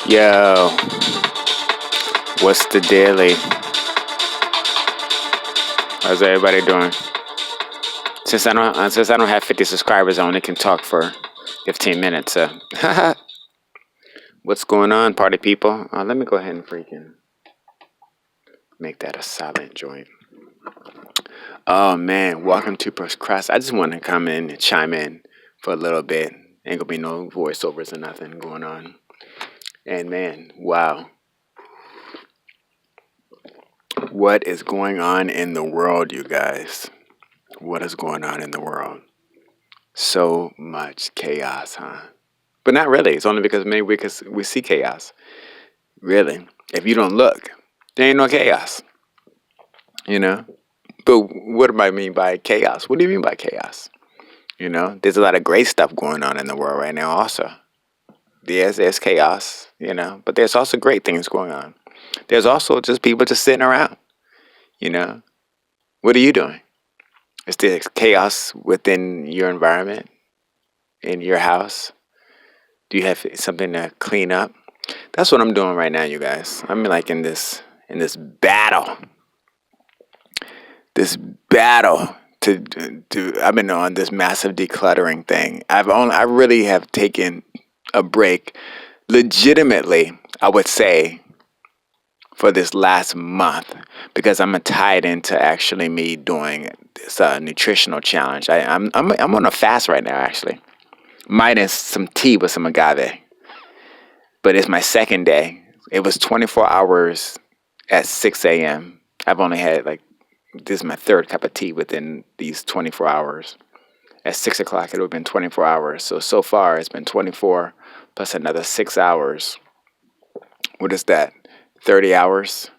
Yo, what's the daily? How's everybody doing? Since I don't have 50 subscribers, I only can talk for 15 minutes. So, what's going on, party people? Let me go ahead and freaking make that a silent joint. Oh man, welcome to Procrast. I just want to come in and chime in for a little bit. Ain't gonna be no voiceovers or nothing going on. And man, wow, what is going on in the world, you guys? What is going on in the world? So much chaos, huh? But not really. It's only because maybe we see chaos. Really. If you don't look, there ain't no chaos. You know? But what do I mean by chaos? What do you mean by chaos? You know? There's a lot of great stuff going on in the world right now also. Yes, there's chaos, you know, but there's also great things going on. There's also just people just sitting around, you know? What are you doing? Is there chaos within your environment, in your house? Do you have something to clean up? That's what I'm doing right now, you guys. I'm like in this battle. This battle to I've been on this massive decluttering thing. I really have taken a break legitimately, I would say, for this last month because I'm tied into actually me doing this nutritional challenge. I'm on a fast right now actually, minus some tea with some agave. But it's my second day. It was 24 hours at 6 a.m. I've only had this is my third cup of tea within these 24 hours. At 6 o'clock, it would have been 24 hours. So far, it's been 24 plus another 6 hours. What is that? 30 hours?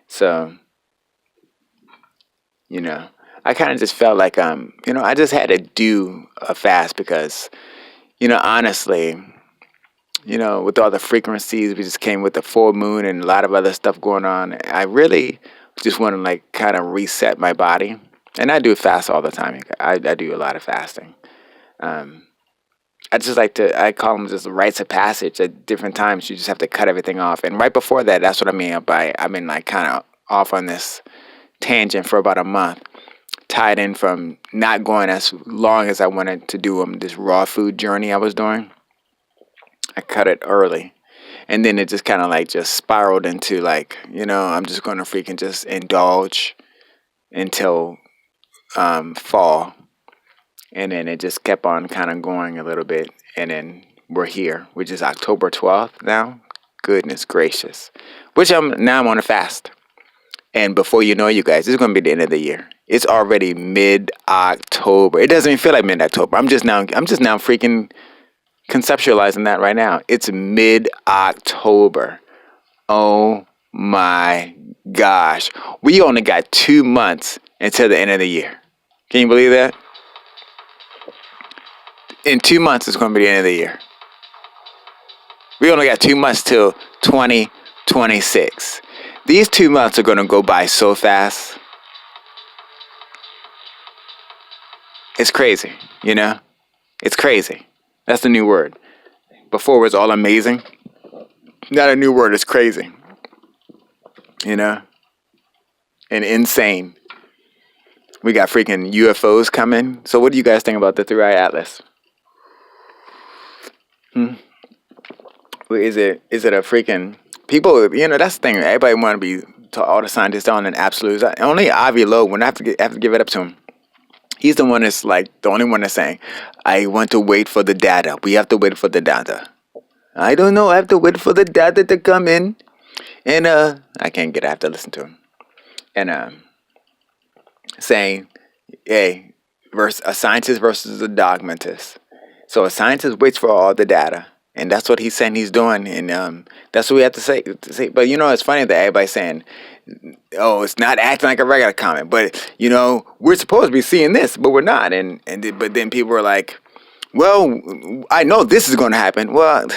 So, I kind of just felt like, I just had to do a fast because, honestly, with all the frequencies, we just came with the full moon and a lot of other stuff going on. I really just want to kind of reset my body. And I do fast all the time. I do a lot of fasting. I just I call them just rites of passage. At different times, you just have to cut everything off. And right before that, that's what I mean by I've been kind of off on this tangent for about a month, tied in from not going as long as I wanted to do this raw food journey I was doing. I cut it early. And then it just kind of just spiraled into I'm just going to freaking just indulge until fall. And then it just kept on kind of going a little bit. And then we're here, which is October 12th now. Goodness gracious. I'm on a fast. And before you know it, you guys, it's going to be the end of the year. It's already mid-October. It doesn't even feel like mid-October. I'm just now freaking conceptualizing that right now. It's mid-October. Oh my gosh. We only got 2 months until the end of the year. Can you believe that? In 2 months, it's going to be the end of the year. We only got 2 months till 2026. These 2 months are going to go by so fast. It's crazy, It's crazy. That's the new word. Before it was all amazing. Not a new word, it's crazy. And insane. We got freaking UFOs coming. So what do you guys think about the Three-Eye Atlas? Is it a freaking people? That's the thing. Everybody want to be all the scientists on an absolutes. Only Avi Loeb. When I have to give it up to him. He's the one that's the only one that's saying, I want to wait for the data. We have to wait for the data. I don't know. I have to wait for the data to come in, and I can't get it. I have to listen to him, and saying, hey, a scientist versus a dogmatist. So a scientist waits for all the data. And that's what he's saying he's doing. And that's what we have to say. But, it's funny that everybody's saying, oh, it's not acting like a regular comet. But, we're supposed to be seeing this, but we're not. But then people are like, well, I know this is going to happen. Well,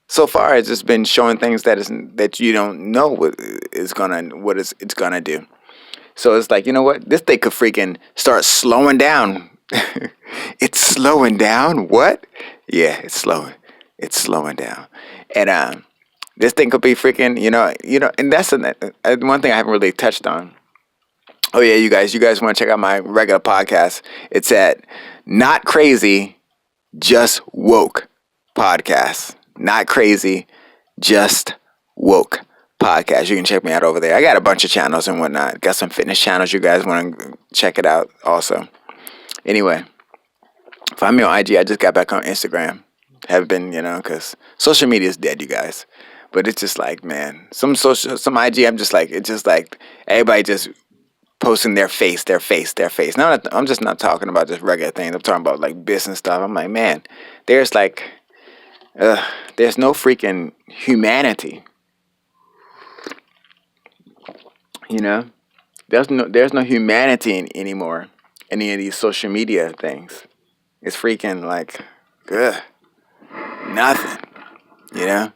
so far it's just been showing things that you don't know what it's going to do. So it's you know what? This thing could freaking start slowing down. It's slowing down? What? Yeah, it's slowing. It's slowing down. And this thing could be freaking, and that's one thing I haven't really touched on. Oh yeah, you guys want to check out my regular podcast? It's at Not Crazy, Just Woke podcast. Not Crazy, Just Woke podcast. You can check me out over there. I got a bunch of channels and whatnot. Got some fitness channels. You guys want to check it out also. Anyway, find me on IG. I just got back on Instagram. Have been, because social media is dead, you guys. But it's just like, man, some IG. It's just like everybody just posting their face. Now I'm just not talking about just regular things. I'm talking about like business stuff. I'm like, man, there's like, there's no freaking humanity. You know, there's no humanity anymore. Any of these social media things. It's freaking like, nothing. You know.